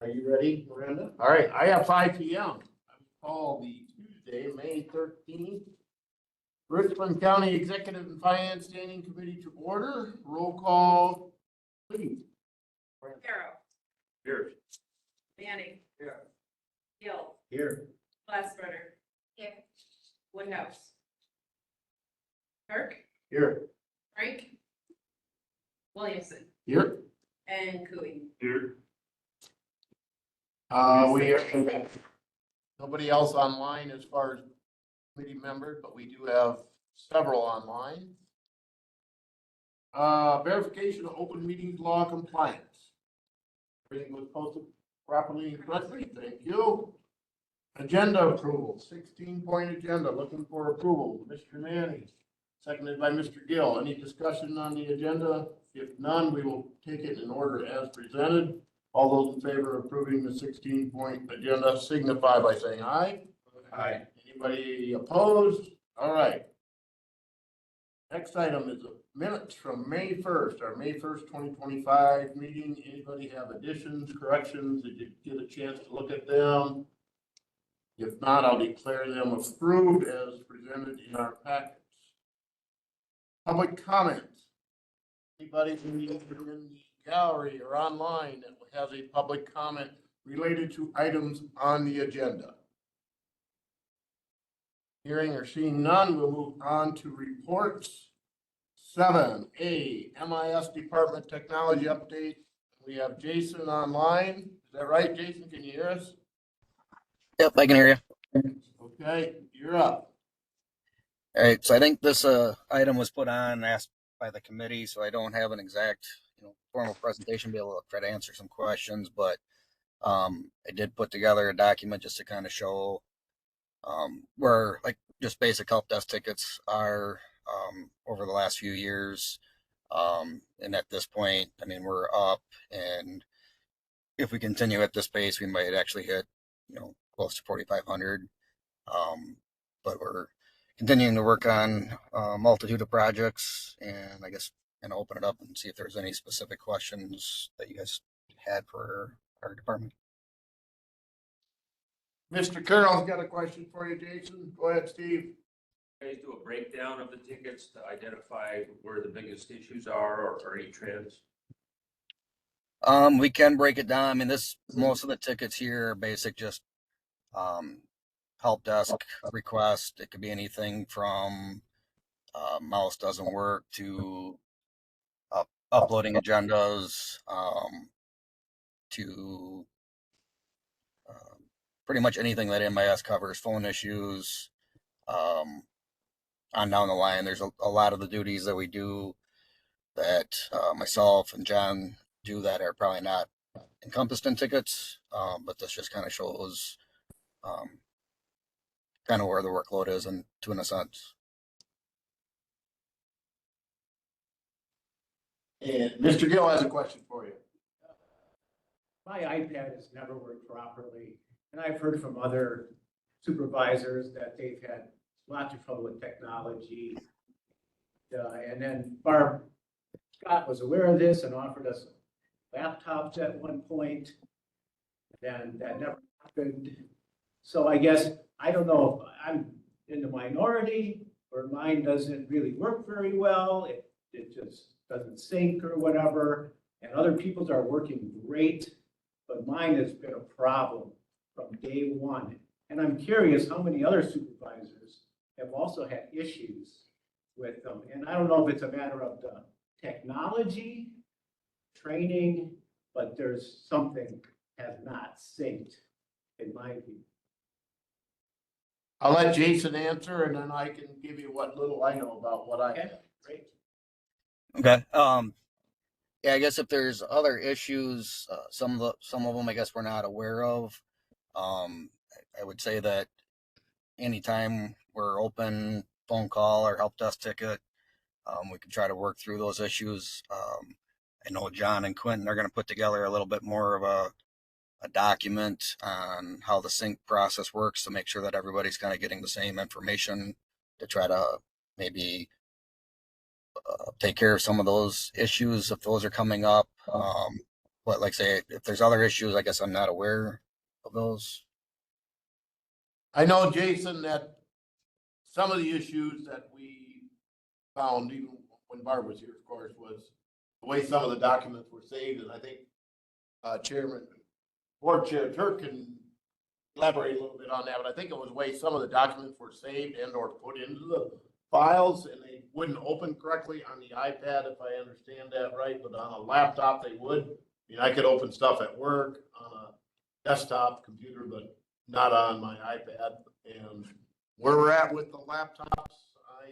Are you ready, Miranda? All right, I have 5 p.m. I call the Tuesday, May 13th, Richland County Executive and Finance Standing Committee to order. Roll call, please. Carroll. Here. Manning. Here. Gill. Here. Glassbrenner. Here. Woodhouse. Kirk. Here. Frank. Williamson. Here. And Cooey. Here. We are nobody else online as far as committee members, but we do have several online. Verification of open meetings law compliance. Everything was posted properly and correctly. Thank you. Agenda approval, 16-point agenda, looking for approval. Mr. Manning, seconded by Mr. Gill. Any discussion on the agenda? If none, we will take it in order as presented. All those in favor of approving the 16-point agenda signify by saying aye. Aye. Anybody opposed? All right. Next item is minutes from May 1st, our May 1st, 2025 meeting. Anybody have additions, corrections? Did you get a chance to look at them? If not, I'll declare them approved as presented in our packets. Public comments. Anybody in the gallery or online that has a public comment related to items on the agenda? Hearing or seeing none, we'll move on to reports. 7A, MIS Department Technology Update. We have Jason online. Is that right, Jason? Can you hear us? Yep, I can hear you. Okay, you're up. All right, so I think this item was put on, asked by the committee, so I don't have an exact, formal presentation to be able to try to answer some questions, but I did put together a document just to kind of show where like just basic help desk tickets are over the last few years. And at this point, I mean, we're up, and if we continue at this pace, we might actually hit, close to 4,500. But we're continuing to work on a multitude of projects, and I guess and open it up and see if there's any specific questions that you guys had for our department. Mr. Carroll's got a question for you, Jason. Go ahead, Steve. You guys do a breakdown of the tickets to identify where the biggest issues are or any trends? We can break it down. I mean, most of the tickets here are basic, just help desk request. It could be anything from mouse doesn't work to uploading agendas to pretty much anything that MIS covers, phone issues, on down the line. There's a lot of the duties that we do that myself and John do that are probably not encompassed in tickets, but this just kind of shows kind of where the workload is, and to a sense. And Mr. Gill has a question for you. My iPad has never worked properly, and I've heard from other supervisors that they've had lots of trouble with technology. And then Barb Scott was aware of this and offered us laptops at one point. Then that never happened. So I guess, I don't know if I'm in the minority or mine doesn't really work very well. It just doesn't sync or whatever. And other people's are working great, but mine has been a problem from day one. And I'm curious how many other supervisors have also had issues with them. And I don't know if it's a matter of the technology, training, but there's something has not synced in my view. I'll let Jason answer, and then I can give you what little I know about what I have. Great. Okay. Yeah, I guess if there's other issues, some of them I guess we're not aware of. I would say that anytime we're open, phone call or help desk ticket, we can try to work through those issues. I know John and Quentin are going to put together a little bit more of a document on how the sync process works to make sure that everybody's kind of getting the same information to try to maybe take care of some of those issues if those are coming up. But like I say, if there's other issues, I guess I'm not aware of those. I know, Jason, that some of the issues that we found, even when Barb was here, of course, was the way some of the documents were saved, and I think Board Chair Turk can elaborate a little bit on that, but I think it was the way some of the documents were saved and or put into the files, and they wouldn't open correctly on the iPad, if I understand that right, but on a laptop, they would. I mean, I could open stuff at work on a desktop computer, but not on my iPad. And where we're at with the laptops, I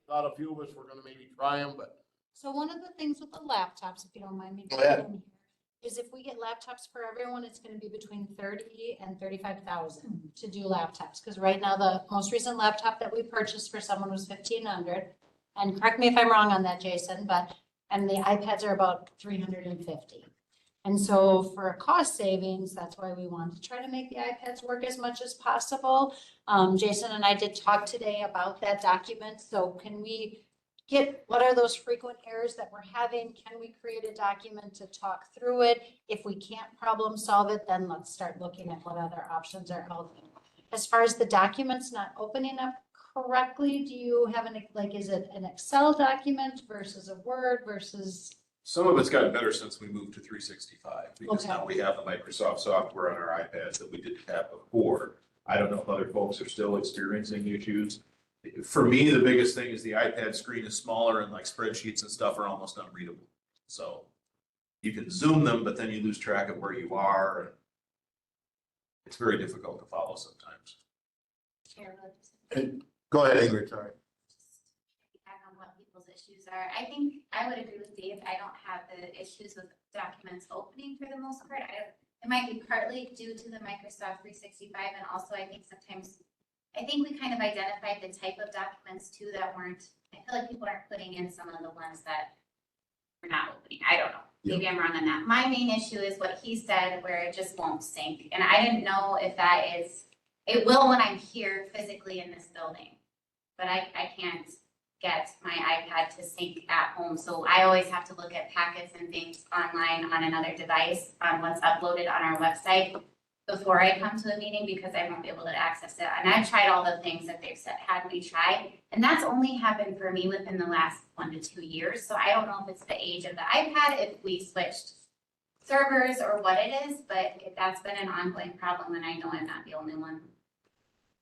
thought a few of us were gonna maybe try them, but So one of the things with the laptops, if you don't mind me. Go ahead. jumping in here, Is if we get laptops for everyone, it's gonna be between 30 and 35,000 to do laptops. Cause right now, the most recent laptop that we purchased for someone was 1,500. And correct me if I'm wrong on that, Jason, and the iPads are about 350. And so for cost savings, that's why we want to try to make the iPads work as much as possible. Jason and I did talk today about that document. So can we what are those frequent errors that we're having? Can we create a document to talk through it? If we can't problem solve it, then let's start looking at what other options are out there. As far as the documents not opening up correctly, do you have is it an Excel document versus a Word versus? Some of it's gotten better since we moved to 365, because Okay. now we have the Microsoft software on our iPads that we didn't have before. I don't know if other folks are still experiencing issues. For me, the biggest thing is the iPad screen is smaller and like spreadsheets and stuff are almost unreadable. So you can zoom them, but then you lose track of where you are. It's very difficult to follow sometimes. go ahead, Ingrid, sorry. Back on what people's issues are. I think I would agree with Dave. I don't have the issues with documents opening for the most part. It might be partly due to the Microsoft 365, and also I think sometimes, I think we kind of identified the type of documents too that weren't, I feel like people aren't putting in some of the ones that we're not opening. I don't know. Maybe I'm wrong on that. My main issue is what he said, where it just won't sync. And I didn't know if that is, it will when I'm here physically in this building, but I can't get my iPad to sync at home. So I always have to look at packets and things online on another device on what's uploaded on our website before I come to a meeting, because I won't be able to access it. And I've tried all the things that they've said, had me try, and that's only happened for me within the last 1 to 2 years. So I don't know if it's the age of the iPad, if we switched servers or what it is, but if that's been an ongoing problem, and I know I'm not the only one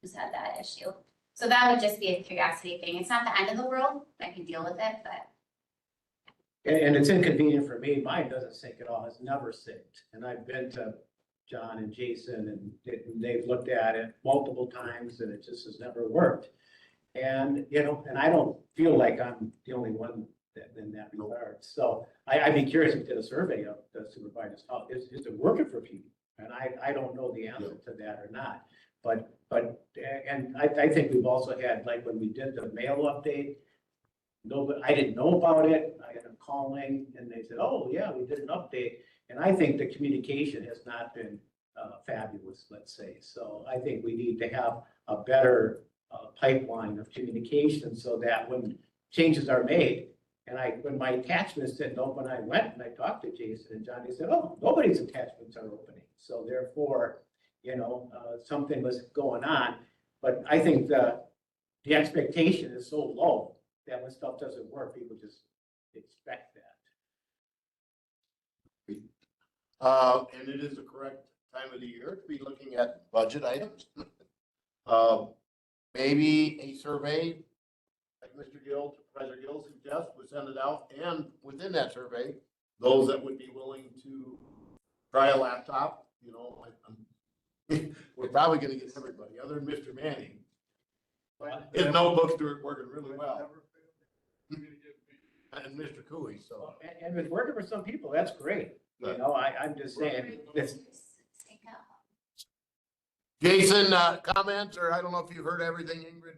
who's had that issue. So that would just be a curiosity thing. It's not the end of the world. I can deal with it, but. And it's inconvenient for me. Mine doesn't sync at all. It's never synced. And I've been to John and Jason and they've looked at it multiple times and it just has never worked. And, and I don't feel like I'm the only one that in that regard. So I'd be curious if we did a survey of the supervisors. Is it working for people? And I don't know the answer to that or not. And I think we've also had, like when we did the mail update, I didn't know about it. I ended up calling and they said, oh yeah, we did an update. And I think the communication has not been fabulous, let's say. So I think we need to have a better pipeline of communication so that when changes are made, and when my attachments didn't open, I went and I talked to Jason and John, they said, oh, nobody's attachments are opening. So therefore, something was going on. But I think the expectation is so low that when stuff doesn't work, people just expect that. And it is the correct time of the year to be looking at budget items. Maybe a survey, like Mr. Gill, Supervisor Gill suggests, we send it out, and within that survey, those that would be willing to try a laptop, we're probably gonna get everybody, other than Mr. Manning. His notebooks are working really well. And Mr. Cooey, so. And it's working for some people, that's great. I'm just saying, Jason, comments, or I don't know if you heard everything, Ingrid?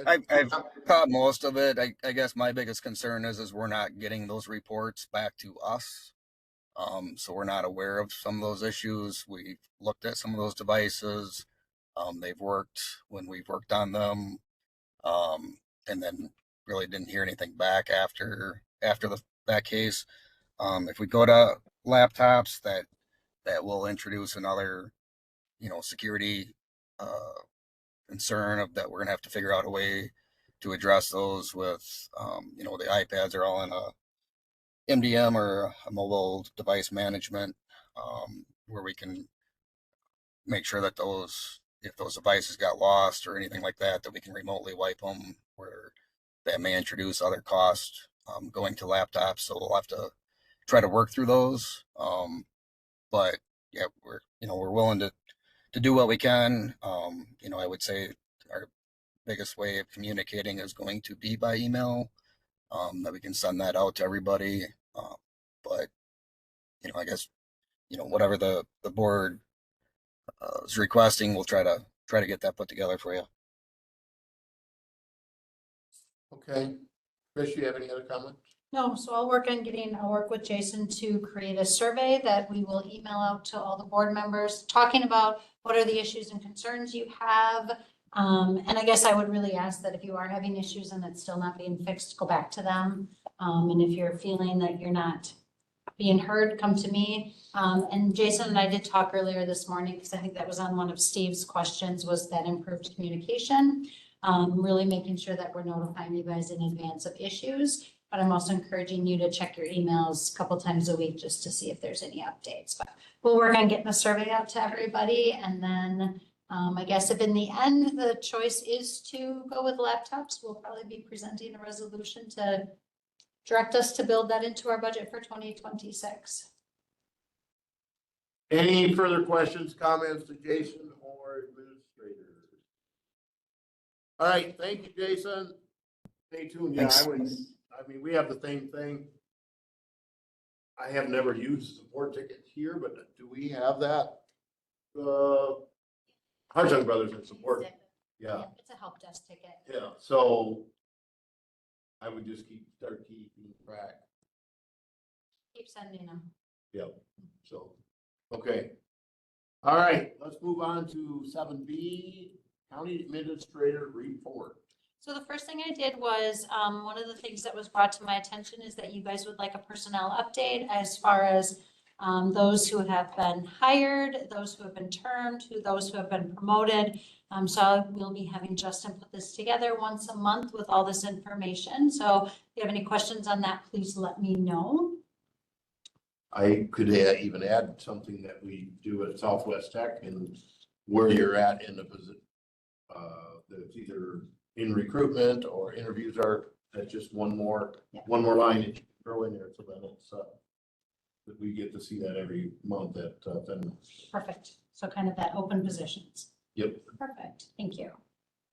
I've caught most of it. I guess my biggest concern is we're not getting those reports back to us. So we're not aware of some of those issues. We've looked at some of those devices. They've worked when we've worked on them. And then really didn't hear anything back after that case. If we go to laptops that will introduce another, security concern of that we're gonna have to figure out a way to address those with, the iPads are all in a MDM or a mobile device management, where we can make sure that if those devices got lost or anything like that, that we can remotely wipe them, where that may introduce other costs going to laptops. So we'll have to try to work through those. But yeah, we're willing to do what we can. I would say our biggest way of communicating is going to be by email, that we can send that out to everybody. But I guess, whatever the board is requesting, we'll try to get that put together for you. Okay. Chris, you have any other comments? No, so I'll work with Jason to create a survey that we will email out to all the board members, talking about what are the issues and concerns you have. And I guess I would really ask that if you are having issues and it's still not being fixed, go back to them. And if you're feeling that you're not being heard, come to me. And Jason and I did talk earlier this morning, because I think that was on one of Steve's questions, was that improved communication. Really making sure that we're notifying you guys in advance of issues. But I'm also encouraging you to check your emails a couple times a week just to see if there's any updates. But we'll work on getting a survey out to everybody. And then I guess if in the end the choice is to go with laptops, we'll probably be presenting a resolution to direct us to build that into our budget for 2026. Any further questions, comments to Jason or administrators? All right, thank you, Jason. Stay tuned. Yeah, we have the same thing. I have never used support tickets here, but do we have that? Hartung Brothers in support. Yeah. It's a help desk ticket. Yeah, so I would just start keeping track. Keep sending them. Yep, so, okay. All right, let's move on to 7B, County Administrator Report. So the first thing I did was, one of the things that was brought to my attention is that you guys would like a personnel update as far as those who have been hired, those who have been termed, those who have been promoted. So we'll be having Justin put this together once a month with all this information. So if you have any questions on that, please let me know. I could even add something that we do at Southwest Tech and where you're at in the position. That's either in recruitment or interviews are, that's just one more line that you can throw in there. So then it's, that we get to see that every month at Fenway. Perfect. So kind of that open positions. Yep. Perfect. Thank you.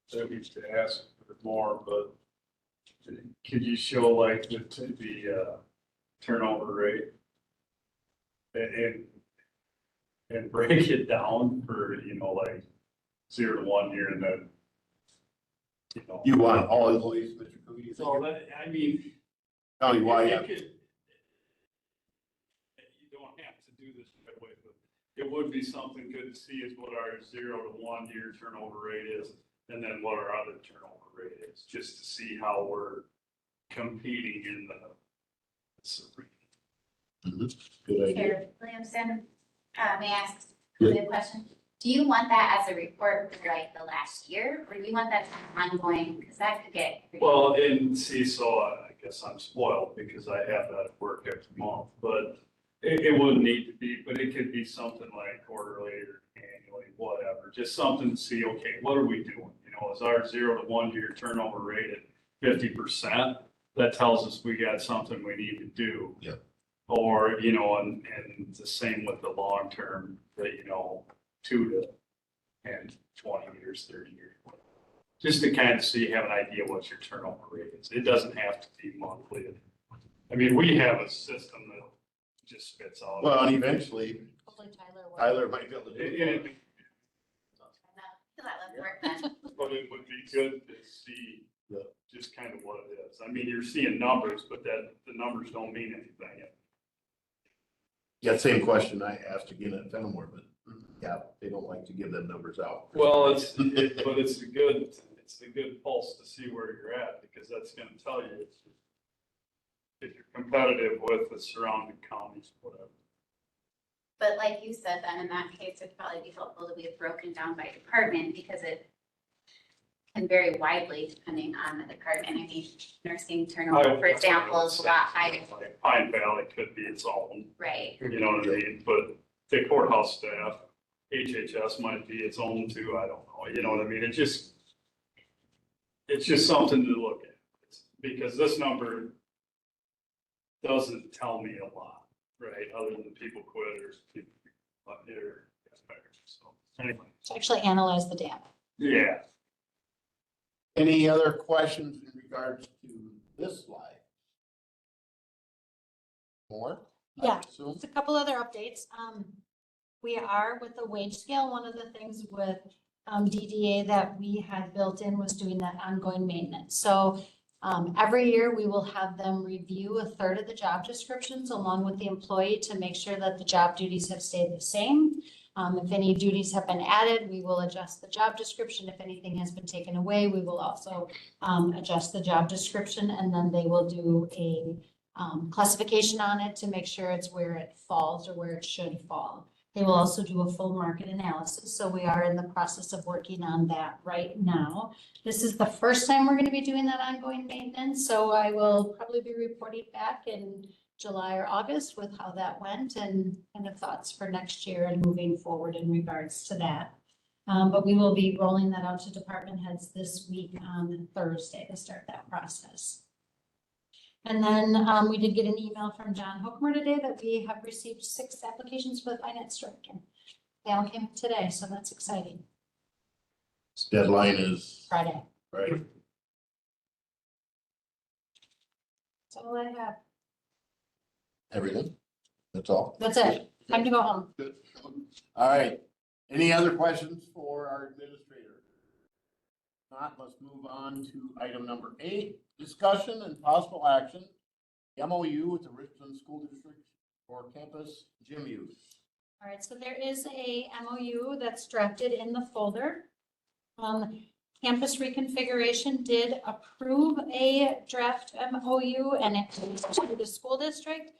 So I used to ask for more, but could you show like the turnover rate? And break it down for, like 0 to 1 year and then, You want all employees, Mr. Cooey, you So think? I mean. Countywide, it yeah. could- You don't have to do this right away, but it would be something good to see is what our 0 to 1 year turnover rate is, and then what our other turnover rate is, just to see how we're competing in the. Good idea. Chair Williamson, may I ask a question? Do you want that as a report for like the last year, or do you want that to be ongoing? Because that could get. Well, and see, so I guess I'm spoiled because I have that at work every month, but it wouldn't need to be, but it could be something like quarterly or annually, whatever. Just something to see, okay, what are we doing? Is our 0 to 1 year turnover rate at 50%? That tells us we got something we need to do. Yeah. Or, and the same with the long term, that, 2 to 10, 20 years, 30 years. Just to kind of so you have an idea what your turnover rate is. It doesn't have to be monthly. I mean, we have a system that just spits out. Well, and eventually Hopefully Tyler might be able to do it. But it would be good to see Yeah. just kind of what it is. I mean, you're seeing numbers, but the numbers don't mean anything. Yeah, same question I asked again at Fenimore, but yeah, they don't like to give them numbers out. Well, it's a good pulse to see where you're at, because that's gonna tell you if you're competitive with the surrounding counties, whatever. But like you said, then in that case, it'd probably be helpful to be broken down by department because it can vary widely depending on the department. I mean, nursing turnover, for example, is a lot higher, Like Pine Valley could be its own, right? you know what I mean? But the courthouse staff, HHS might be its own too, I don't know, you know what I mean? It's just something to look at. Because this number doesn't tell me a lot, right? Other than people quit or people up there. So anyway, To actually analyze the data. yeah. Any other questions in regards to this slide? More? I Yeah. assume? Just a couple other updates. We are with the wage scale. One of the things with DDA that we had built in was doing that ongoing maintenance. So every year we will have them review a third of the job descriptions along with the employee to make sure that the job duties have stayed the same. If any duties have been added, we will adjust the job description. If anything has been taken away, we will also adjust the job description, and then they will do a classification on it to make sure it's where it falls or where it should fall. They will also do a full market analysis. So we are in the process of working on that right now. This is the first time we're going to be doing that ongoing maintenance. So I will probably be reporting back in July or August with how that went and kind of thoughts for next year and moving forward in regards to that. But we will be rolling that out to department heads this week on Thursday to start that process. And then we did get an email from John Hookmer today that we have received 6 applications for the finance director. They all came today, so that's exciting. Deadline is Friday. right. That's all I have. Everything? That's all? That's it. Time to go home. Good. All right. Any other questions for our administrator? Not, let's move on to item number 8, discussion and possible action. MOU with the Richland School District for campus gym use. All right, so there is a MOU that's drafted in the folder. Campus reconfiguration did approve a draft MOU and it goes to the school district.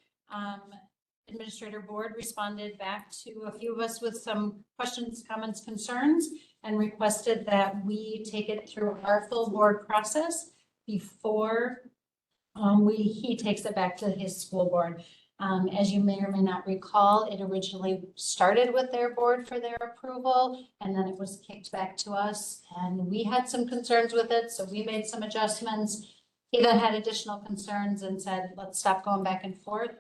Administrator board responded back to a few of us with some questions, comments, concerns, and requested that we take it through our full board process before he takes it back to his school board. As you may or may not recall, it originally started with their board for their approval, and then it was kicked back to us, and we had some concerns with it, so we made some adjustments. He then had additional concerns and said, let's stop going back and forth.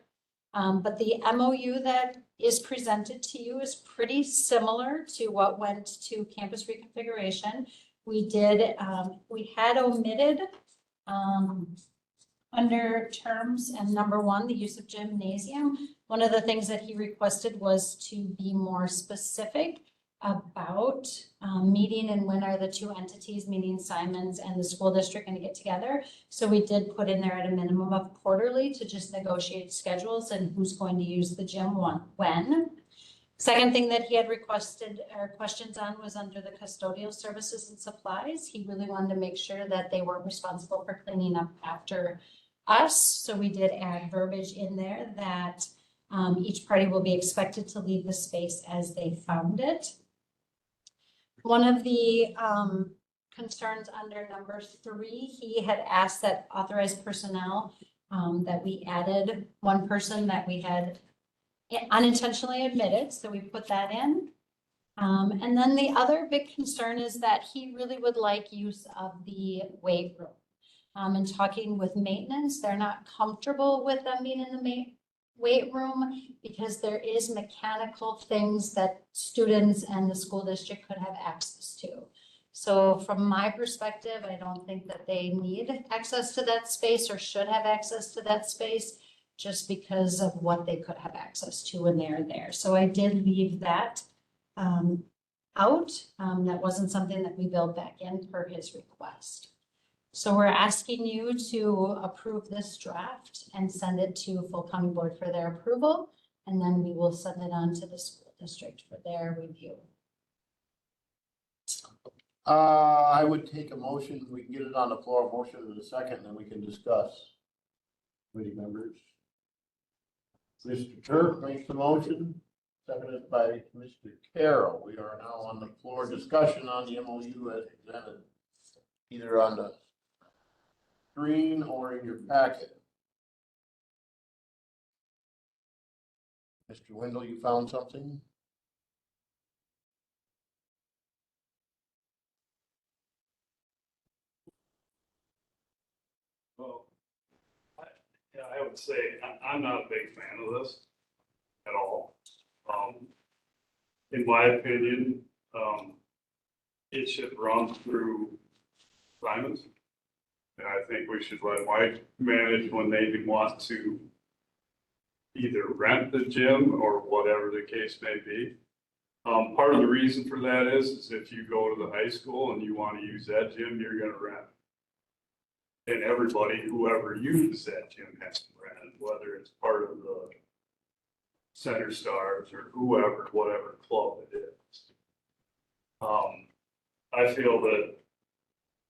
But the MOU that is presented to you is pretty similar to what went to campus reconfiguration. We had omitted under terms and number 1, the use of gymnasium. One of the things that he requested was to be more specific about meeting and when are the 2 entities, meaning Simons and the school district, going to get together. So we did put in there at a minimum of quarterly to just negotiate schedules and who's going to use the gym when. Second thing that he had requested or questions on was under the custodial services and supplies. He really wanted to make sure that they weren't responsible for cleaning up after us. So we did add verbiage in there that each party will be expected to leave the space as they found it. One of the concerns under number 3, he had asked that authorized personnel, that we added 1 person that we had unintentionally admitted, so we put that in. And then the other big concern is that he really would like use of the weight room. And talking with maintenance, they're not comfortable with them being in the weight room because there is mechanical things that students and the school district could have access to. So from my perspective, I don't think that they need access to that space or should have access to that space just because of what they could have access to when they're there. So I did leave that out. That wasn't something that we built back in per his request. So we're asking you to approve this draft and send it to full county board for their approval. And then we will send it on to the school district for their review. I would take a motion, we can get it on the floor, motion in a second, and then we can discuss. Committee members. Mr. Turk makes the motion, seconded by Mr. Carroll. We are now on the floor. Discussion on the MOU as presented, either on the screen or in your packet. Mr. Wendell, you found something? Well, yeah, I would say I'm not a big fan of this at all. In my opinion, it should run through Simon's. And I think we should let Mike manage when they want to either rent the gym or whatever the case may be. Part of the reason for that is if you go to the high school and you want to use that gym, you're gonna rent. And everybody, whoever uses that gym has to rent, whether it's part of the Center Stars or whoever, whatever club it is. I feel that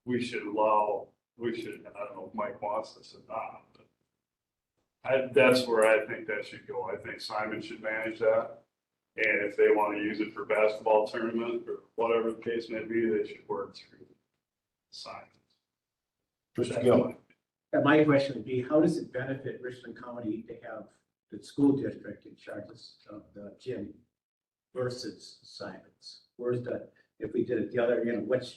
we should, I don't know if Mike wants this or not, but that's where I think that should go. I think Simon should manage that. And if they want to use it for basketball tournament or whatever the case may be, they should work through Simon. Mr. Gill. And my question would be, how does it benefit Richland County to have the school district in charge of the gym versus Simon's? Where's the, if we did it the other,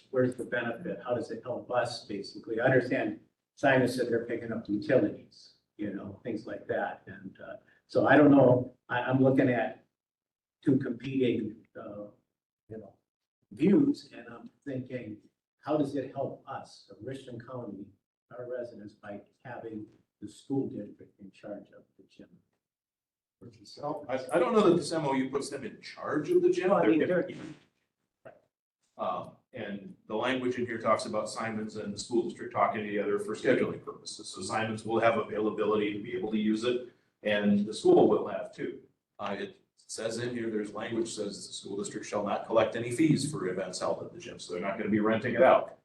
where's the benefit? How does it help us, basically? I understand Simon said they're picking up utilities, things like that. And so I don't know, I'm looking at two competing, views, and I'm thinking, how does it help us, Richland County, our residents, by having the school district in charge of the gym? So I don't know that this MOU puts them in charge of the gym. Well, I mean, And the language in here talks about Simons and the school district talking together for scheduling purposes. So Simons will have availability to be able to use it, and the school will have too. It says in here, there's language says the school district shall not collect any fees for events held at the gym, so they're not gonna be renting it out.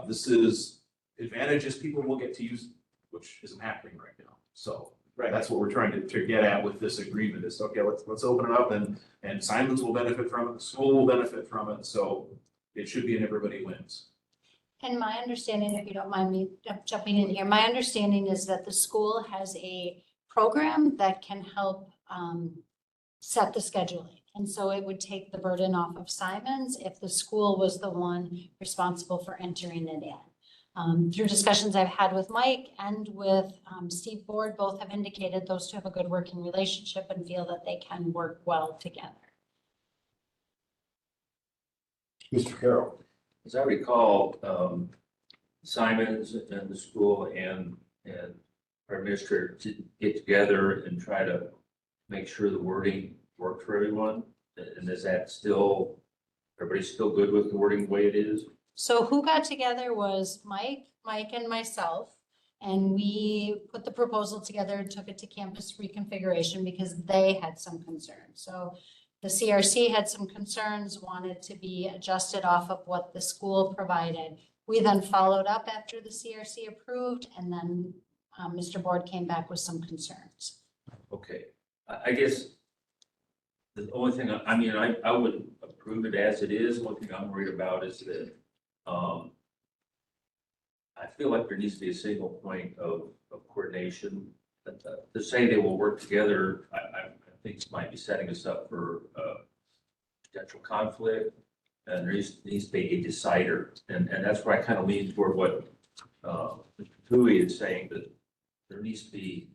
This is advantages people will get to use, which isn't happening right now. So that's what we're trying to get at with this agreement is, okay, let's open it up, and Simons will benefit from it, the school will benefit from it, so it should be an everybody wins. And my understanding, if you don't mind me jumping in here, my understanding is that the school has a program that can help set the scheduling. And so it would take the burden off of Simons if the school was the one responsible for entering it in. Through discussions I've had with Mike and with Steve Board, both have indicated those two have a good working relationship and feel that they can work well together. Mr. Carroll. As I recall, Simons and the school and our administrator to get together and try to make sure the wording worked for everyone. And is that still, everybody's still good with the wording the way it is? So who got together was Mike and myself, and we put the proposal together and took it to campus reconfiguration because they had some concerns. So the CRC had some concerns, wanted to be adjusted off of what the school provided. We then followed up after the CRC approved, and then Mr. Board came back with some concerns. Okay, I guess the only thing, I would approve it as it is. One thing I'm worried about is that I feel like there needs to be a single point of coordination. To say they will work together, I think might be setting us up for potential conflict. And there needs to be a decider. And that's where I kind of lean toward what Mr. Tui is saying, that there needs to be,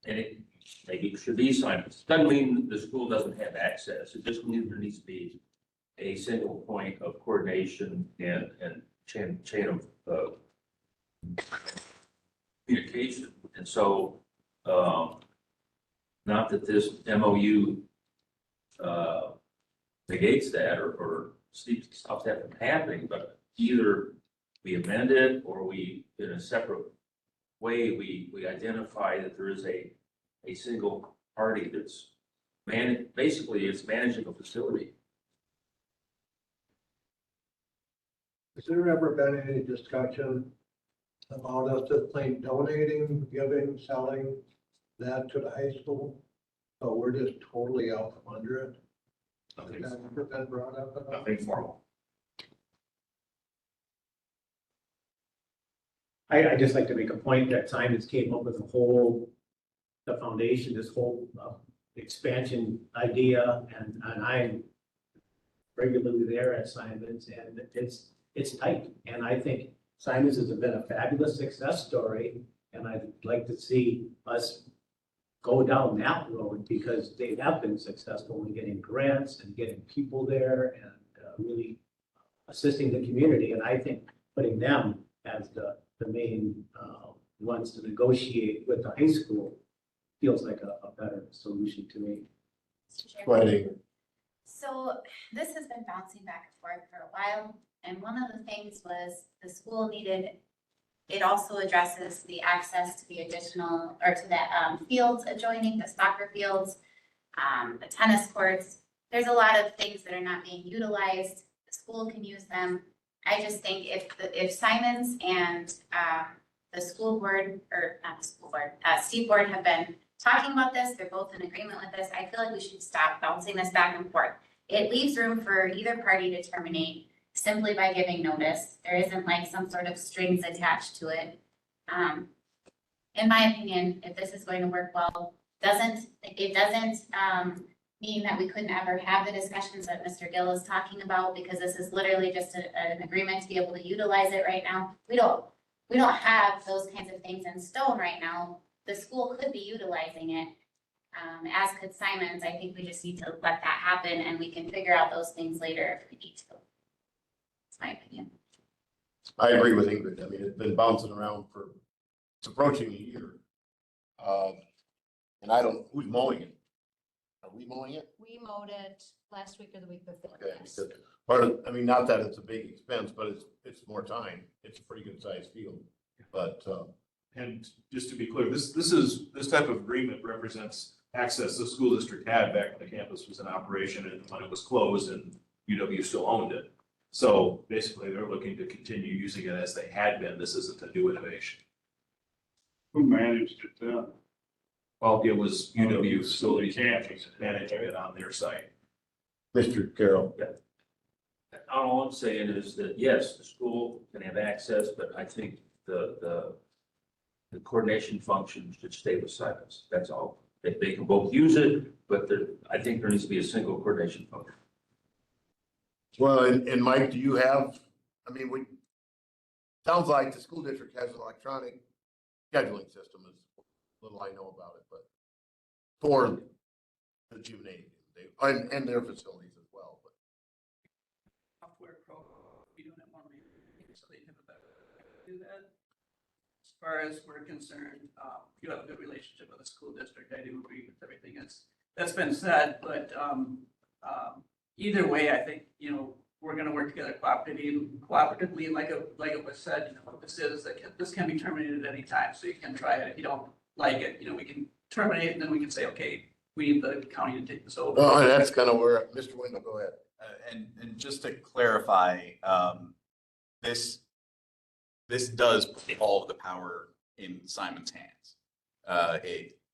and it maybe it should be Simons. Doesn't mean the school doesn't have access. It just means there needs to be a single point of coordination and chain of communication. And so, not that this MOU negates that or stops that from happening, but either we amend it or we, in a separate way, we identify that there is a single party that's basically it's managing a facility. Has there ever been any discussion about us just plain donating, giving, selling that to the high school? So we're just totally out from under it. Nothing, Has never been brought up at all? nothing formal. I just like to make a point that Simons came up with the foundation, this whole expansion idea, and I'm regularly there at Simons, and it's tight. And I think Simons has been a fabulous success story, and I'd like to see us go down that road because they have been successful in getting grants and getting people there and really assisting the community. And I think putting them as the main ones to negotiate with the high school feels like a better solution to me. Mr. Chair. Go ahead, Ingrid. So this has been bouncing back and forth for a while, and one of the things was the school needed, it also addresses the access to the additional, or to the fields adjoining, the soccer fields, the tennis courts. There's a lot of things that are not being utilized. The school can use them. I just think if Simons and the school board, or not the school board, Steve Board have been talking about this, they're both in agreement with this, I feel like we should stop bouncing this back and forth. It leaves room for either party to terminate simply by giving notice. There isn't like some sort of strings attached to it. In my opinion, if this is going to work well, it doesn't mean that we couldn't ever have the discussions that Mr. Gill is talking about, because this is literally just an agreement to be able to utilize it right now. We don't have those kinds of things in stone right now. The school could be utilizing it, as could Simons. I think we just need to let that happen, and we can figure out those things later if we need to. That's my opinion. I agree with Ingrid. I mean, it's been bouncing around it's approaching a year. And I don't, who's mowing it? Are we mowing it? We mowed it last week or the week before. Okay, Yes. because part of, I mean, not that it's a big expense, but it's more time. It's a pretty good sized field, but, And just to be clear, this type of agreement represents access the school district had back when the campus was in operation and when it was closed and UW still owned it. So basically, they're looking to continue using it as they had been. This isn't a new innovation. Who managed it then? Well, it was UW Facility facilities campus. managing it on their site. Mr. Carroll, All I'm saying is that, yes, the school can have access, but I think the coordination function should stay with Simons. That's all. They can both use it, but I think there needs to be a single coordination function. well, and Mike, do you have, I mean, sounds like the school district has an electronic scheduling system, is little I know about it, but for the gymnasium, and their facilities as well, but. Software program, we don't have more meetings, so they have a better way to do that. As far as we're concerned, you have a good relationship with the school district. I do agree with everything that's been said, but either way, I think, we're gonna work together cooperatively, and like it was said, this can be terminated at any time, so you can try it. If you don't like it, we can terminate, and then we can say, okay, we need the county to take this over. Well, and that's kind of where, Mr. Wendell, go ahead. And just to clarify, this does put all of the power in Simon's hands.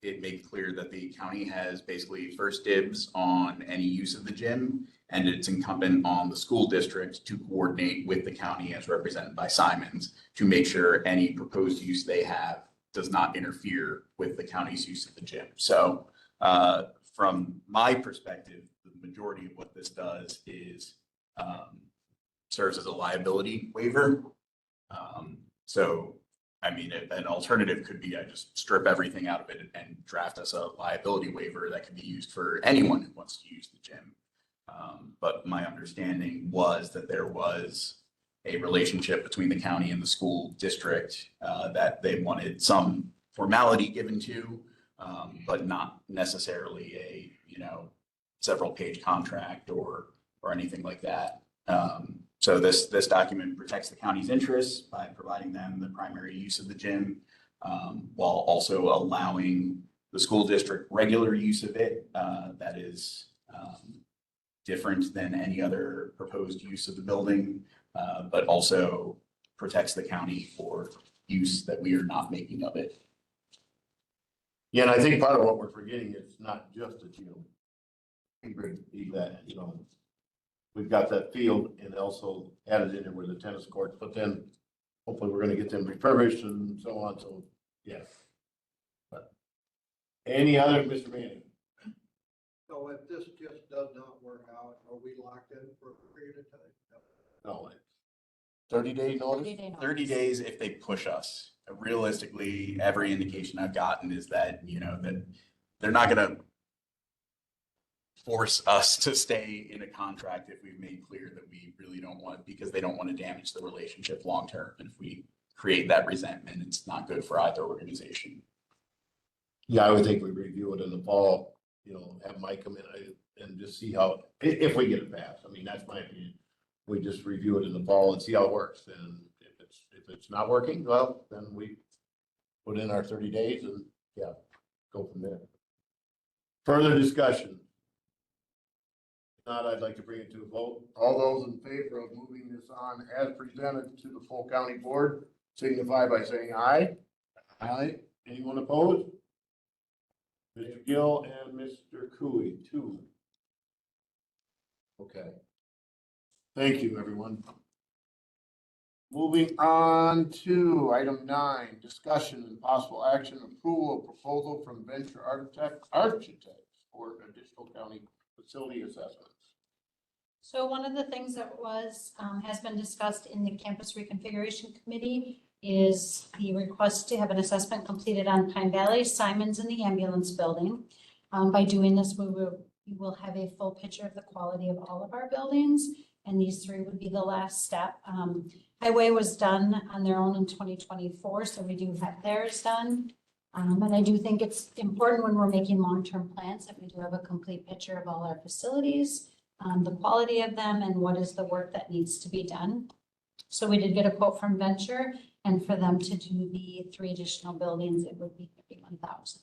It made clear that the county has basically first dibs on any use of the gym, and it's incumbent on the school district to coordinate with the county as represented by Simons to make sure any proposed use they have does not interfere with the county's use of the gym. So from my perspective, the majority of what this does is serves as a liability waiver. So, I mean, an alternative could be I just strip everything out of it and draft us a liability waiver that can be used for anyone who wants to use the gym. But my understanding was that there was a relationship between the county and the school district that they wanted some formality given to, but not necessarily a, several page contract or anything like that. So this document protects the county's interests by providing them the primary use of the gym, while also allowing the school district regular use of it that is different than any other proposed use of the building, but also protects the county for use that we are not making of it. Yeah, and I think part of what we're forgetting is not just the gym. That, you know, we've got that field and also added in there where the tennis courts, but then hopefully we're gonna get them refurbished and so on, so, yes. But any other, Mr. Manning? So if this just does not work out, are we locked in for a period of time? No, it's 30-day notice? 30-day notice. 30 days if they push us. Realistically, every indication I've gotten is that, you know, that they're not gonna force us to stay in a contract if we've made clear that we really don't want, because they don't want to damage the relationship long term. And if we create that resentment, it's not good for either organization. Yeah, I would think we review it in the fall, you know, have Mike come in and just see how, if we get it passed. I mean, that's my opinion. We just review it in the fall and see how it works. And if it's not working, well, then we put in our 30 days and, yeah, go from there. Further discussion? If not, I'd like to bring it to a vote. All those in favor of moving this on as presented to the full county board, signify by saying aye. Aye. Anyone opposed? Mr. Gill and Mr. Cooey, 2. Okay. Thank you, everyone. Moving on to item 9, discussion and possible action approval of proposal from Venture Architects for additional county facility assessments. So one of the things that was, has been discussed in the campus reconfiguration committee is the request to have an assessment completed on Pine Valley, Simons, and the ambulance building. By doing this, we will have a full picture of the quality of all of our buildings, and these 3 would be the last step. Highway was done on their own in 2024, so we do have theirs done. And I do think it's important when we're making long-term plans that we do have a complete picture of all our facilities, the quality of them, and what is the work that needs to be done. So we did get a quote from Venture, and for them to do the 3 additional buildings, it would be $51,000.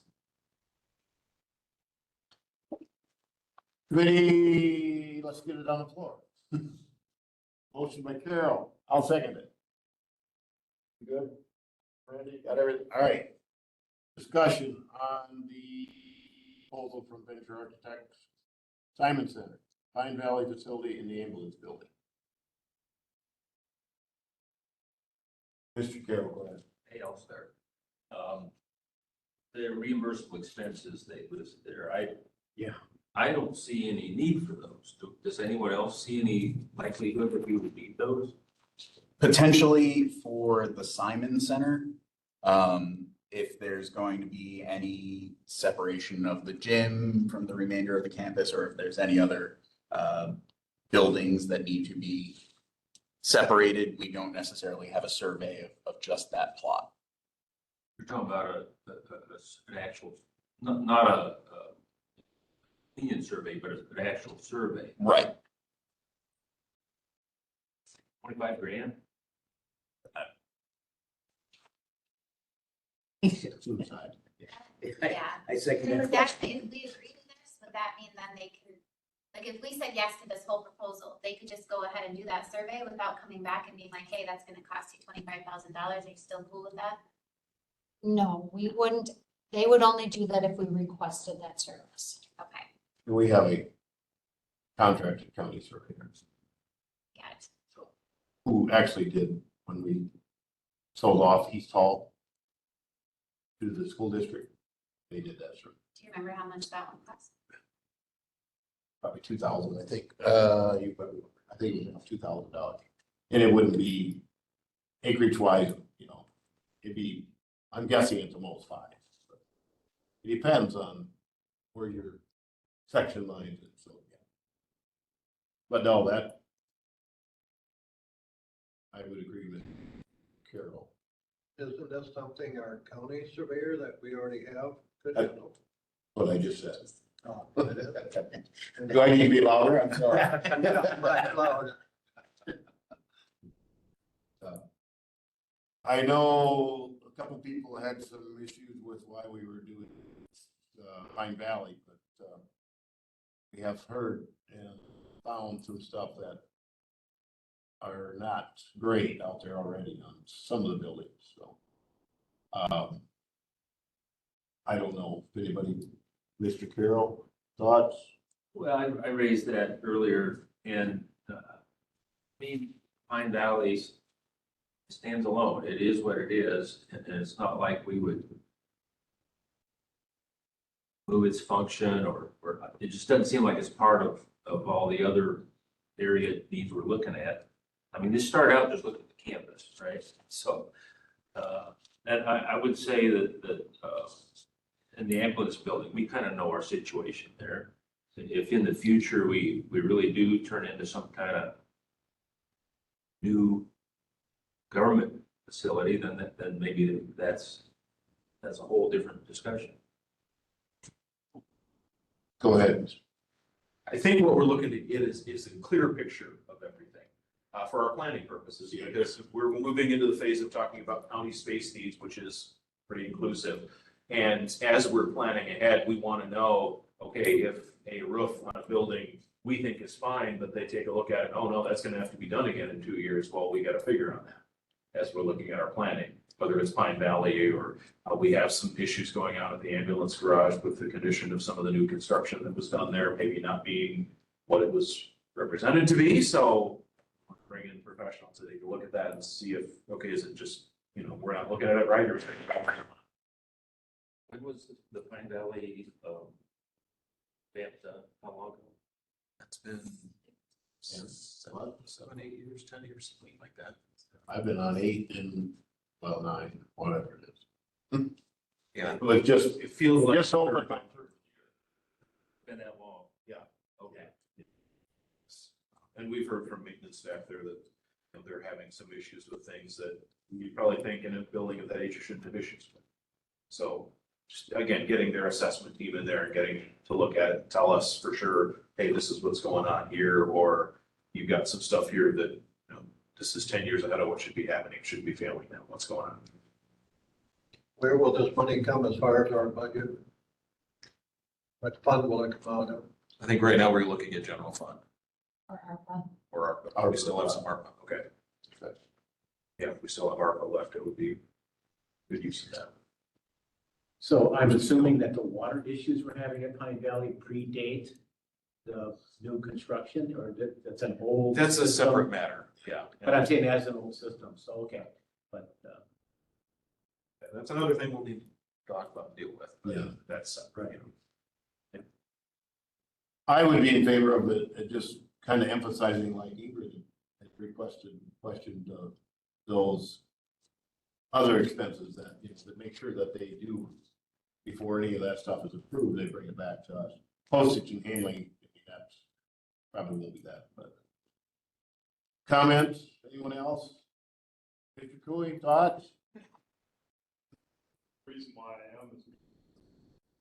Committee, let's get it on the floor. Motion by Carol, I'll second it. You good? Randy, got everything? All right. Discussion on the proposal from Venture Architects, Simon Center, Pine Valley facility in the ambulance building. Mr. Carroll, go ahead. Hey, I'll start. The reimbursable expenses they listed there, I don't see any need for those. Does anyone else see any likelihood that we would need those? Potentially for the Simon Center, if there's going to be any separation of the gym from the remainder of the campus, or if there's any other buildings that need to be separated, we don't necessarily have a survey of just that plot. You're talking about an actual, not a opinion survey, but an actual survey. Right. 25 grand? Suicide. Yeah. I second Would that, if we agree to this, would that mean then they can, like, if we said yes to this whole proposal, they could just go ahead and do that survey without coming back and being like, hey, that's gonna cost you $25,000, are you still cool with that? No, we wouldn't. They would only do that if we requested that service. Okay, We have a contracted county surveyor got it. who actually did, when we sold off East Hall to the school district, they did that survey. Do you remember how much that one cost? Probably 2,000, I think. You probably, I think it was $2,000. And it wouldn't be acreage wise, you know, it'd be, I'm guessing at the most 5. But it depends on where your section lines is, so, yeah. But no, that, I would agree with Carol. Isn't that something our county surveyor that we already have could I- handle? What I just said. Oh. Do I need to be louder? I'm sorry. I know a couple people had some issues with why we were doing Pine Valley, but we have heard and found some stuff that are not great out there already on some of the buildings, so. I don't know, if anybody, Mr. Carroll, thoughts? Well, I raised that earlier, and Pine Valley stands alone. It is what it is, and it's not like we would move its function, or it just doesn't seem like it's part of all the other area needs we're looking at. I mean, this started out just looking at the campus, right? So, and I would say that in the ambulance building, we kind of know our situation there. If in the future we really do turn into some kind of new government facility, then maybe that's a whole different discussion. Go ahead. I think what we're looking to get is a clear picture of everything for our planning purposes. Because we're moving into the phase of talking about county space needs, which is pretty inclusive. And as we're planning ahead, we want to know, okay, if a roof on a building we think is fine, but they take a look at it, oh no, that's going to have to be done again in 2 years. Well, we got to figure on that as we're looking at our planning, whether it's Pine Valley or we have some issues going on at the ambulance garage with the condition of some of the new construction that was done there, maybe not being what it was represented to be. So bring in professionals to take a look at that and see if, okay, is it just, we're not looking at it right, or is it? When was the Pine Valley vamp done? How long ago? It's been 7, 8 years, 10 years, something like that. I've been on 8 and, well, 9, whatever it is. Yeah. It was just, It feels like. just over. Been that long? Yeah. Okay. And we've heard from maintenance staff there that, they're having some issues with things that you probably think in a building of that age you shouldn't have issues with. So just, again, getting their assessment team in there and getting to look at it, tell us for sure, hey, this is what's going on here, or you've got some stuff here that, this is 10 years ahead of what should be happening, should be failing now, what's going on? Where will this money come as far as our budget? What fund will it come out of? I think right now we're looking at general fund Or ARPA. or ARPA. We still have some ARPA, okay. Yeah, if we still have ARPA left, it would be good use of that. So I'm assuming that the water issues we're having at Pine Valley predate the new construction, or that's an old? That's a system? separate matter, yeah. But I'm saying as an old system, so, okay, but, That's another thing we'll need to talk about and deal with. But Yeah. that's separate, I would be in favor of it just kind of emphasizing, like Ingrid had questioned those other expenses that, that make sure that they do, before any of that stuff is approved, they bring it back to us. Postage and handling, that's probably won't be that, but. Comments, anyone else? Mr. Cooley, thoughts? Reason why I am is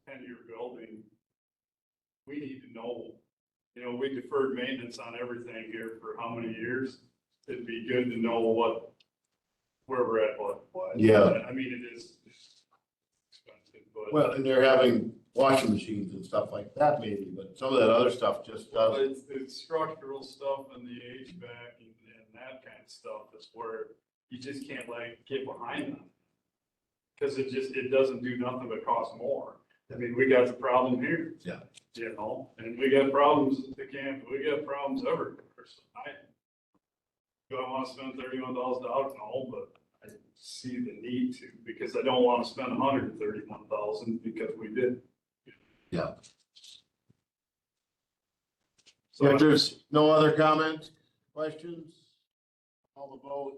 10-year building. We need to know, we deferred maintenance on everything here for how many years? It'd be good to know where we're at, what. Yeah. I mean, it is expensive, but. Well, and they're having washing machines and stuff like that maybe, but some of that other stuff just But doesn't. it's structural stuff and the HVAC and that kind of stuff is where you just can't get behind them. Cause it doesn't do nothing but cost more. I mean, we got the problem here. Yeah. And we got problems at the camp, we got problems everywhere. So do I wanna spend $31,000? No, but I see the need to, because I don't wanna spend $131,000 because we did. Yeah. So If there's no other comments, questions, call the vote,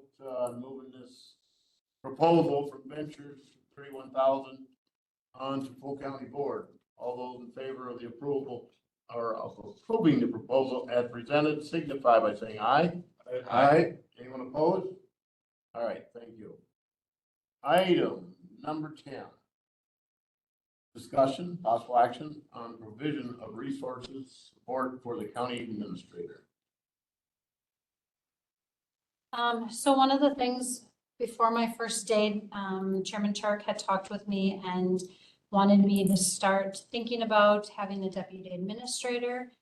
moving this proposal from Ventures, 31,000 on to full county board. All those in favor of the approval or of approving the proposal as presented signify by saying aye. Aye. Anyone opposed? All right, thank you. Item number 10. Discussion, possible action on provision of resources support for the county administrator. So one of the things before my first day, Chairman Turk had talked with me and wanted me to start thinking about having a deputy administrator.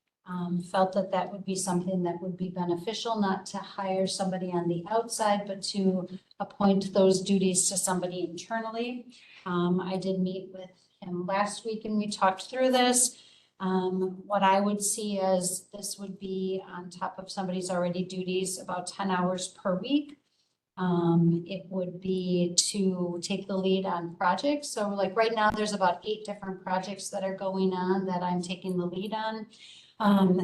Felt that that would be something that would be beneficial, not to hire somebody on the outside, but to appoint those duties to somebody internally. I did meet with him last week and we talked through this. What I would see as this would be on top of somebody's already duties, about 10 hours per week. It would be to take the lead on projects. So like right now, there's about 8 different projects that are going on that I'm taking the lead on.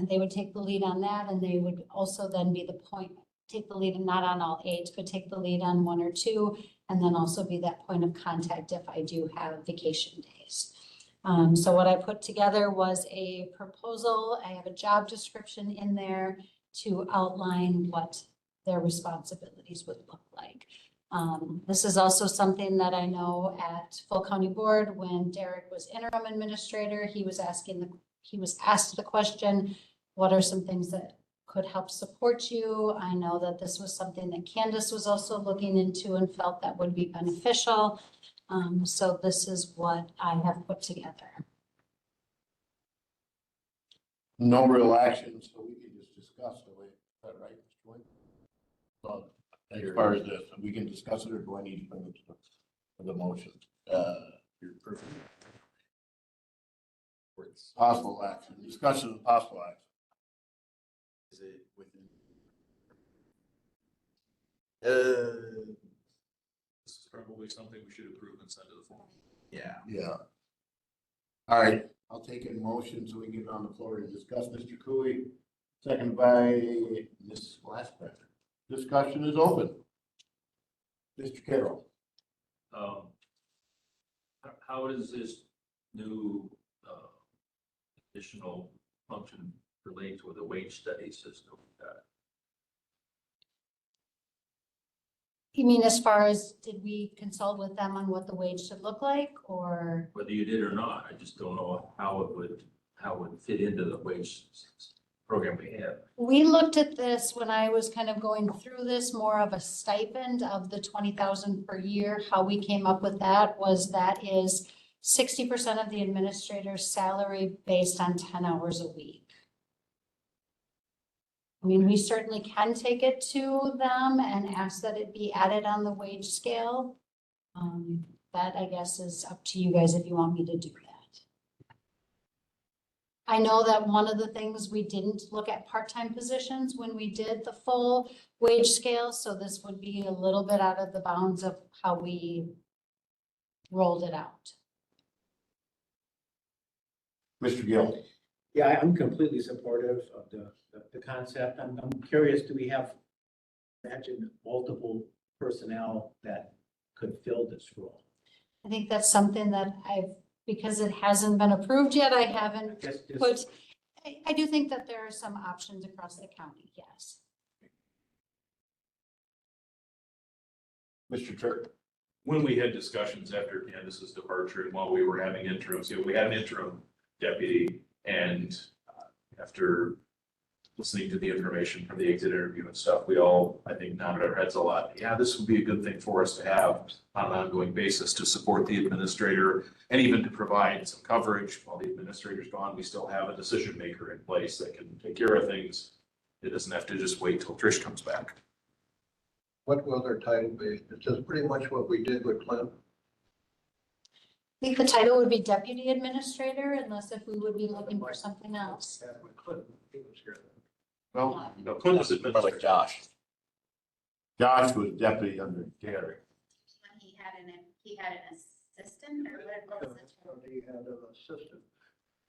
They would take the lead on that, and they would also then be the point, take the lead, not on all 8, but take the lead on 1 or 2, and then also be that point of contact if I do have vacation days. So what I put together was a proposal. I have a job description in there to outline what their responsibilities would look like. This is also something that I know at Full County Board, when Derek was interim administrator, he was asked the question, what are some things that could help support you? I know that this was something that Candace was also looking into and felt that would be beneficial. So this is what I have put together. No real action, so we can just discuss the way, is that right, Mr. White? So, as far as this, we can discuss it, or do I need to bring it to the motion? You're perfect. Possible action, discussion of possible action. Is it within? This is probably something we should approve and send to the floor. Yeah. Yeah. All right, I'll take a motion so we can get on the floor to discuss. Mr. Cooey, second by Ms. Glassberger. Discussion is open. Mr. Carroll. How does this new additional function relate to the wage study system? You mean as far as, did we consult with them on what the wage should look like, or? Whether you did or not, I just don't know how it would fit into the wage program we have. We looked at this when I was kind of going through this, more of a stipend of the 20,000 per year. How we came up with that was that is 60% of the administrator's salary based on 10 hours a week. I mean, we certainly can take it to them and ask that it be added on the wage scale. That I guess is up to you guys if you want me to do that. I know that one of the things we didn't look at part-time positions when we did the full wage scale, so this would be a little bit out of the bounds of how we rolled it out. Mr. Gill. Yeah, I'm completely supportive of the concept. I'm curious, do we have, imagine multiple personnel that could fill this role? I think that's something that because it hasn't been approved yet, I haven't put, I do think that there are some options across the county, yes. Mr. Turk. When we had discussions after Candace's departure and while we were having interims, we had an interim deputy, and after listening to the information from the exit interview and stuff, we all, I think, nodded our heads a lot. Yeah, this would be a good thing for us to have on an ongoing basis to support the administrator and even to provide some coverage while the administrator's gone. We still have a decision maker in place that can take care of things. It doesn't have to just wait till Trish comes back. What will their title be? It's just pretty much what we did with Clint. I think the title would be deputy administrator, unless if we would be looking for something else. Yeah, with Clint, he was here. Well, No, Clint was Like administrator. Josh. Josh was deputy under Gary. When he had an assistant or what was it? He had an assistant.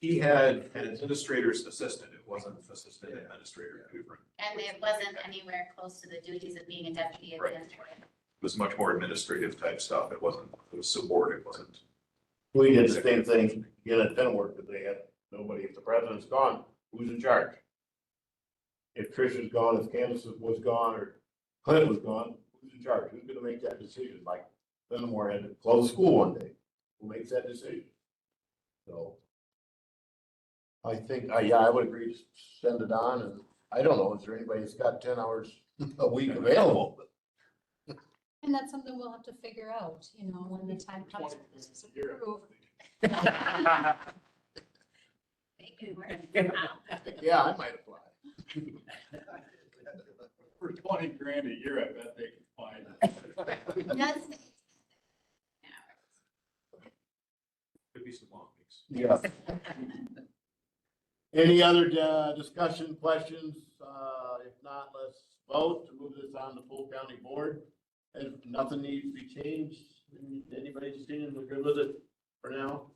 He had an administrator's assistant. It wasn't assistant administrator. It And it wasn't anywhere close to the duties of being a deputy Right. administrator. was much more administrative type stuff. It wasn't, it was support. It wasn't. We did the same thing, again, at Penwork, that they had nobody, if the president's gone, who's in charge? If Trish is gone, if Candace was gone, or Clint was gone, who's in charge? Who's gonna make that decision? Like, Fenimore had to close the school one day. Who makes that decision? So. I think, yeah, I would agree to send it on, and I don't know, is there anybody that's got 10 hours a week available? And that's something we'll have to figure out, you know, when the time comes. for this is approved. They could work. Yeah, I might apply. For 20 grand a year, I bet they can find it. Does- Could be some Yeah. Any other discussion, questions? If not, let's vote to move this on to full county board. And nothing needs to be changed. Anybody's opinion, we're good with it for now?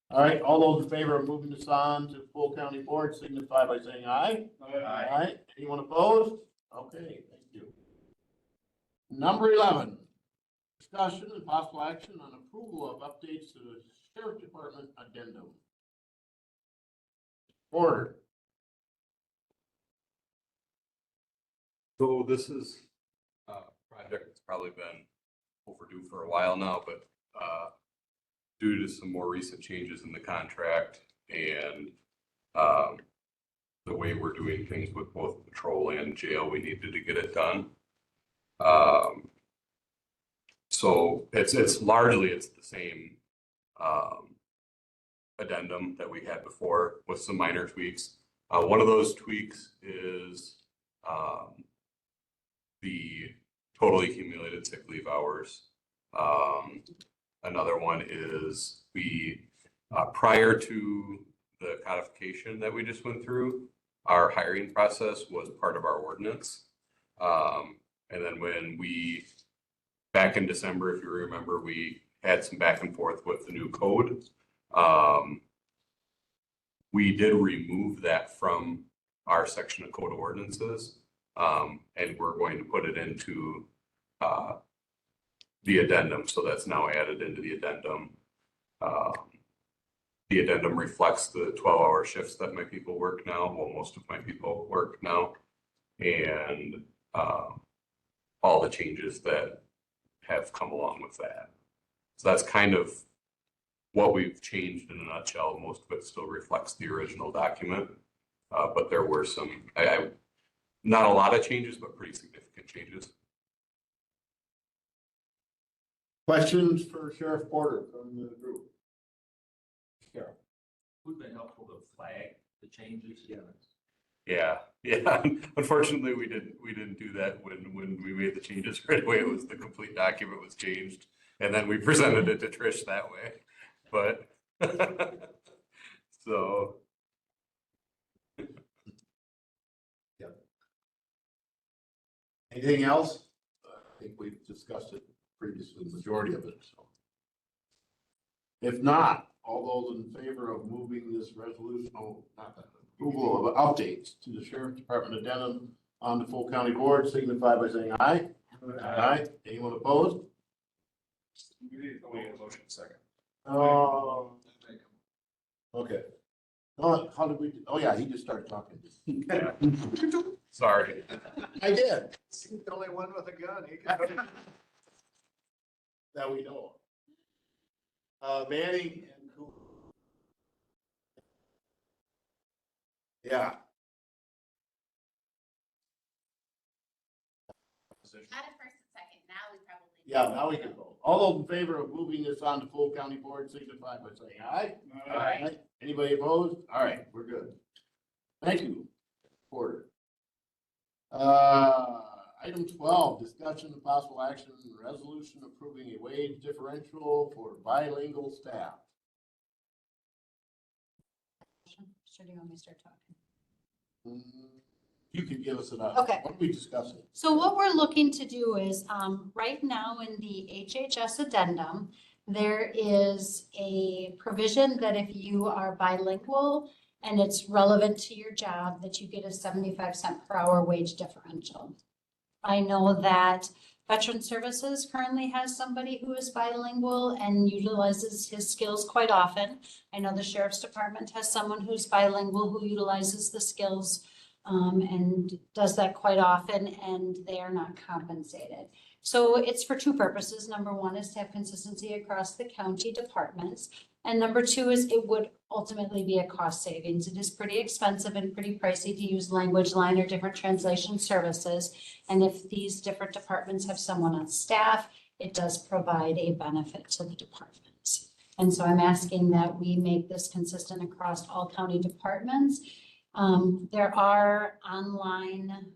All right, all those in favor of moving this on to full county board signify by saying aye. Aye. Anyone opposed? Okay, thank you. Number 11, discussion and possible action on approval of updates to the sheriff department addendum. Order. So this is a project that's probably been overdue for a while now, but due to some more recent changes in the contract and the way we're doing things with both patrol and jail, we needed to get it done. So it's largely the same addendum that we had before with some minor tweaks. One of those tweaks is the totally accumulated sick leave hours. Another one is we, prior to the codification that we just went through, our hiring process was part of our ordinance. And then when we, back in December, if you remember, we had some back and forth with the new code. We did remove that from our section of code of ordinances. And we're going to put it into the addendum. So that's now added into the addendum. The addendum reflects the 12-hour shifts that my people work now. Well, most of my people work now. And all the changes that have come along with that. So that's kind of what we've changed in a nutshell. Most of it still reflects the original document. But there were some, not a lot of changes, but pretty significant changes. Questions for Sheriff Porter from the group? Sheriff. Would have been helpful to flag the changes. Yeah. Unfortunately, we didn't do that when we made the changes right away. It was the complete document was changed, and then we presented it to Trish that way. But so. Yeah. Anything else? I think we've discussed it previously, the majority of it. So, if not, all those in favor of moving this resolution, not that, approval of updates to the sheriff department addendum on the full county board, signify by saying aye. Aye. Anyone opposed? Motion second. Oh. Okay. How did we, oh yeah, he just started talking. Sorry. I did. He's the only one with a gun. He can- That we know of. Manning and Cooper. Yeah. Not at first and second, now we probably. Yeah, now we can vote. All those in favor of moving this on to full county board, signify by saying aye. Aye. Anybody opposed? All right, we're good. Thank you, Porter. Item 12, discussion of possible action resolution approving a wage differential for bilingual staff. Sure, do you want me to start talking? You can give us an, Okay. what we discussed. So what we're looking to do is, right now in the HHS addendum, there is a provision that if you are bilingual and it's relevant to your job, that you get a 75 cent per hour wage differential. I know that Veteran Services currently has somebody who is bilingual and utilizes his skills quite often. I know the Sheriff's Department has someone who's bilingual who utilizes the skills and does that quite often, and they are not compensated. So it's for two purposes. Number one is to have consistency across the county departments. And number two is it would ultimately be a cost savings. It is pretty expensive and pretty pricey to use language line or different translation services. And if these different departments have someone on staff, it does provide a benefit to the departments. And so I'm asking that we make this consistent across all county departments. There are online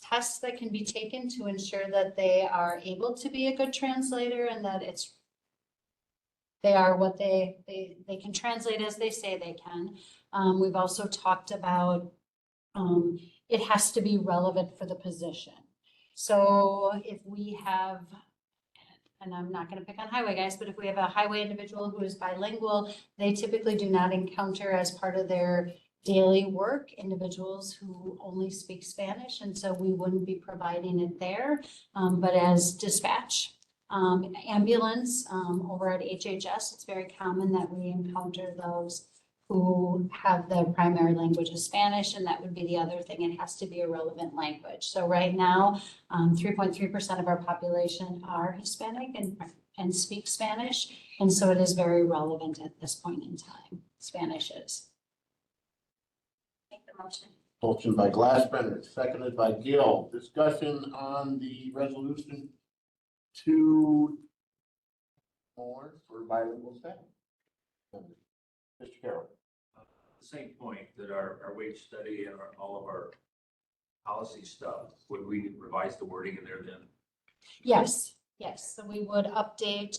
tests that can be taken to ensure that they are able to be a good translator and that it's they are what they can translate as they say they can. We've also talked about, it has to be relevant for the position. So if we have, and I'm not gonna pick on highway guys, but if we have a highway individual who is bilingual, they typically do not encounter as part of their daily work individuals who only speak Spanish, and so we wouldn't be providing it there. But as dispatch, ambulance, over at HHS, it's very common that we encounter those who have their primary language is Spanish, and that would be the other thing. It has to be a relevant language. So right now, 3.3% of our population are Hispanic and speak Spanish, and so it is very relevant at this point in time. Spanish is. Make the motion. Motion by Glassbender, seconded by Gill. Discussion on the resolution to more for bilingual staff. Mr. Carroll. The same point that our wage study and all of our policy stuff, would we revise the wording in there then? Yes, yes. So we would update,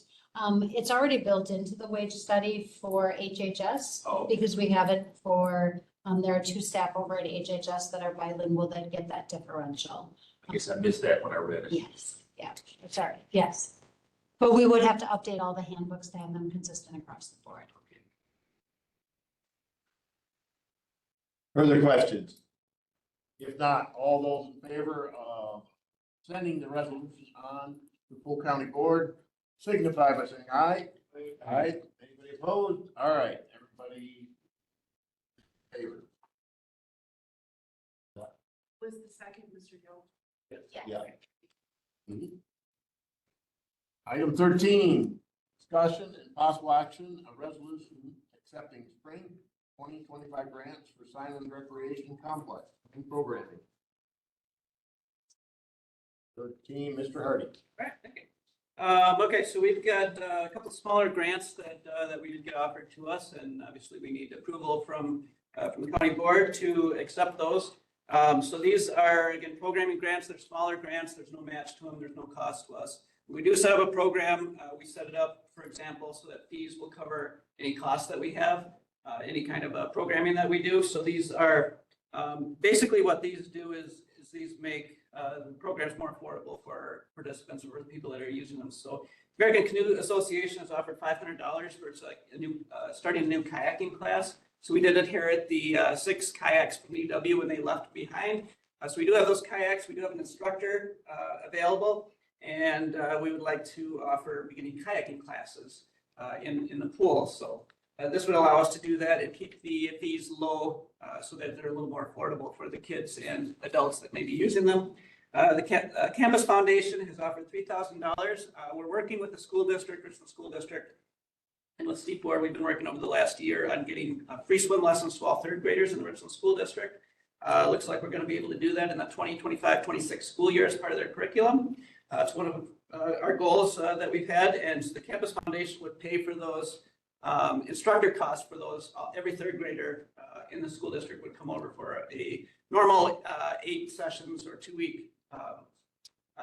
it's already built into the wage study for HHS. Oh. Because we have it for, there are 2 staff over at HHS that are bilingual that get that differential. I guess I missed that when I read it. Yes, yeah, sorry, yes. But we would have to update all the handbooks to have them consistent across the board. Further questions? If not, all those in favor of sending the resolution on to full county board, signify by saying aye. Aye. Anybody opposed? All right, everybody in favor. Was the second Mr. Gill? Yes. Yeah. Mhm. Item 13, discussion and possible action, a resolution accepting spring 2025 grants for Simon Recreation Complex and programming. 13, Mr. Hardy. Right, thank you. Okay, so we've got a couple smaller grants that we did get offered to us, and obviously we need approval from the county board to accept those. So these are, again, programming grants. They're smaller grants. There's no match to them. There's no cost to us. We do set up a program. We set it up, for example, so that fees will cover any costs that we have, any kind of programming that we do. So these are basically what these do is these make the programs more affordable for participants or for the people that are using them. So American Canoe Association has offered $500 for it's like a new starting a new kayaking class. So we did it here at the 6 kayaks from EW when they left behind. So we do have those kayaks. We do have an instructor available, and we would like to offer beginning kayaking classes in the pool. So this would allow us to do that and keep the fees low so that they're a little more affordable for the kids and adults that may be using them. The Campus Foundation has offered $3,000. We're working with the school district, Richland School District, and with Steve Board. We've been working over the last year on getting free swim lessons to all 3rd graders in the Richland School District. Looks like we're going to be able to do that in the 2025-26 school year as part of their curriculum. It's one of our goals that we've had, and the Campus Foundation would pay for those instructor costs for those. Every 3rd grader in the school district would come over for a normal 8 sessions or 2-week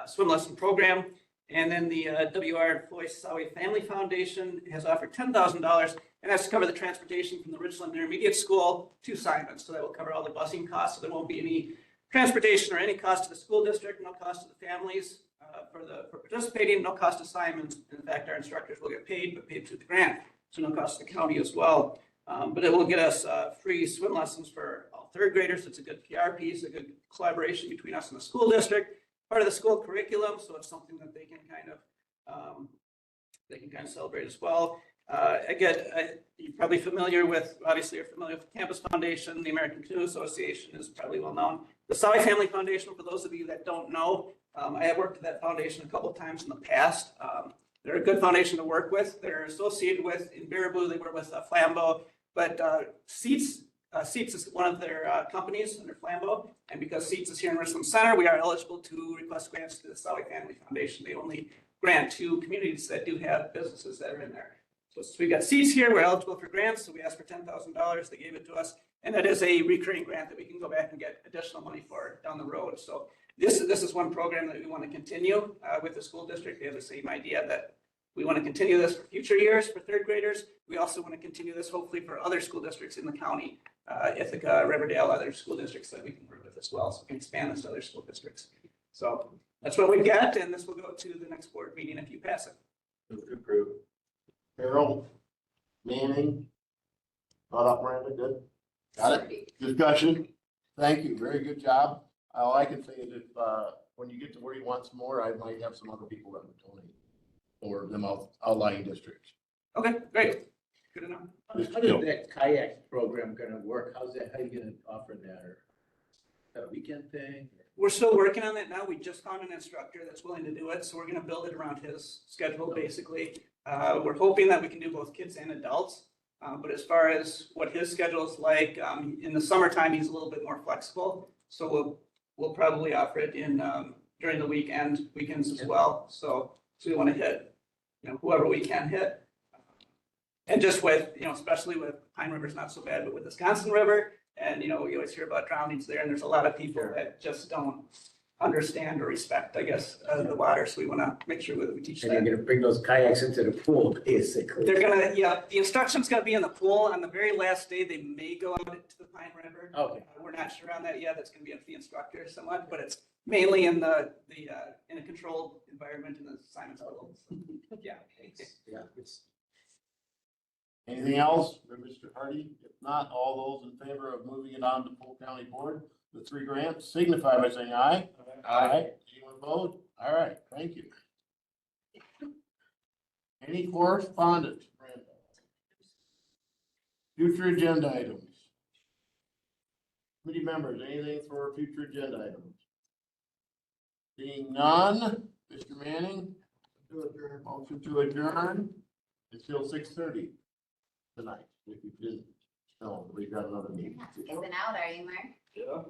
swim lesson program. And then the WR Floyd Sawi Family Foundation has offered $10,000, and that's to cover the transportation from the Richland Intermediate School to Simon. So that will cover all the busing costs. So there won't be any transportation or any cost to the school district, no cost to the families for participating, no cost to Simon. In fact, our instructors will get paid, but paid through the grant, so no cost to the county as well. But it will get us free swim lessons for all 3rd graders. It's a good PR piece, a good collaboration between us and the school district. Part of the school curriculum, so it's something that they can kind of celebrate as well. Again, you're probably familiar with, obviously you're familiar with the Campus Foundation. The American Canoe Association is probably well known. The Sawi Family Foundation, for those of you that don't know, I have worked at that foundation a couple of times in the past. They're a good foundation to work with. They're associated with, in Baraboo, they work with Flambeau, but Seats is one of their companies under Flambeau, and because Seats is here in Richland Center, we are eligible to request grants to the Sawi Family Foundation. They only grant to communities that do have businesses that are in there. So we got Seats here, we're eligible for grants, so we asked for $10,000, they gave it to us, and that is a recurring grant that we can go back and get additional money for down the road. So this is one program that we want to continue with the school district. They have the same idea that We want to continue this for future years for third graders. We also want to continue this hopefully for other school districts in the county, Ithaca, Riverdale, other school districts that we can work with as well. So we can expand this to other school districts. So that's what we've got, and this will go to the next board meeting if you pass it. Move to approve. Carol, Manning, not up, Miranda, good? Got it? Discussion? Thank you, very good job. All I can say is if, when you get to where you want some more, I might have some other people that would donate for them outlying districts. Okay, great. Good enough. How does that kayak program gonna work? How's that, how you gonna offer that, or is that a weekend thing? We're still working on that now. We just found an instructor that's willing to do it, so we're gonna build it around his schedule, basically. We're hoping that we can do both kids and adults. But as far as what his schedule is like, in the summertime, he's a little bit more flexible. So we'll probably offer it in, during the weekends as well. So we want to hit, whoever we can hit. And just with, especially with Pine River's not so bad, but with Wisconsin River, and, we always hear about drownings there, and there's a lot of people that just don't understand or respect, I guess, the water. So we want to make sure that we teach And that. you're gonna bring those kayaks into the pool, basically. They're gonna, the instruction's gonna be in the pool. On the very last day, they may go out to the Pine River. Okay. We're not sure on that yet. That's gonna be up to the instructor somewhat, but it's mainly in in a controlled environment in the Simon's Pool. Yeah. Yeah. Anything else for Mr. Hardy? If not, all those in favor of moving it on to full county board, the 3 grants, signify by saying aye. Aye. Anyone opposed? All right, thank you. Any correspondence, Brenda? Future agenda items? Committee members, anything for future agenda items? Seeing none, Mr. Manning? Motion to adjourn. It's still 6:30 tonight. If you didn't know, we got another meeting. Isn't out, are you, Mark? Yeah.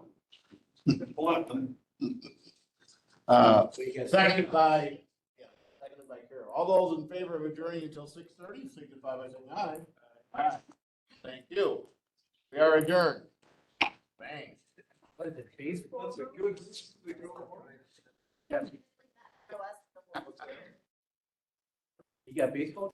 Seconded by Carol. All those in favor of adjourning until 6:30, signify by saying aye. Aye. Thank you. We are adjourned. Bang. What is it, baseball? That's a good. You got baseball?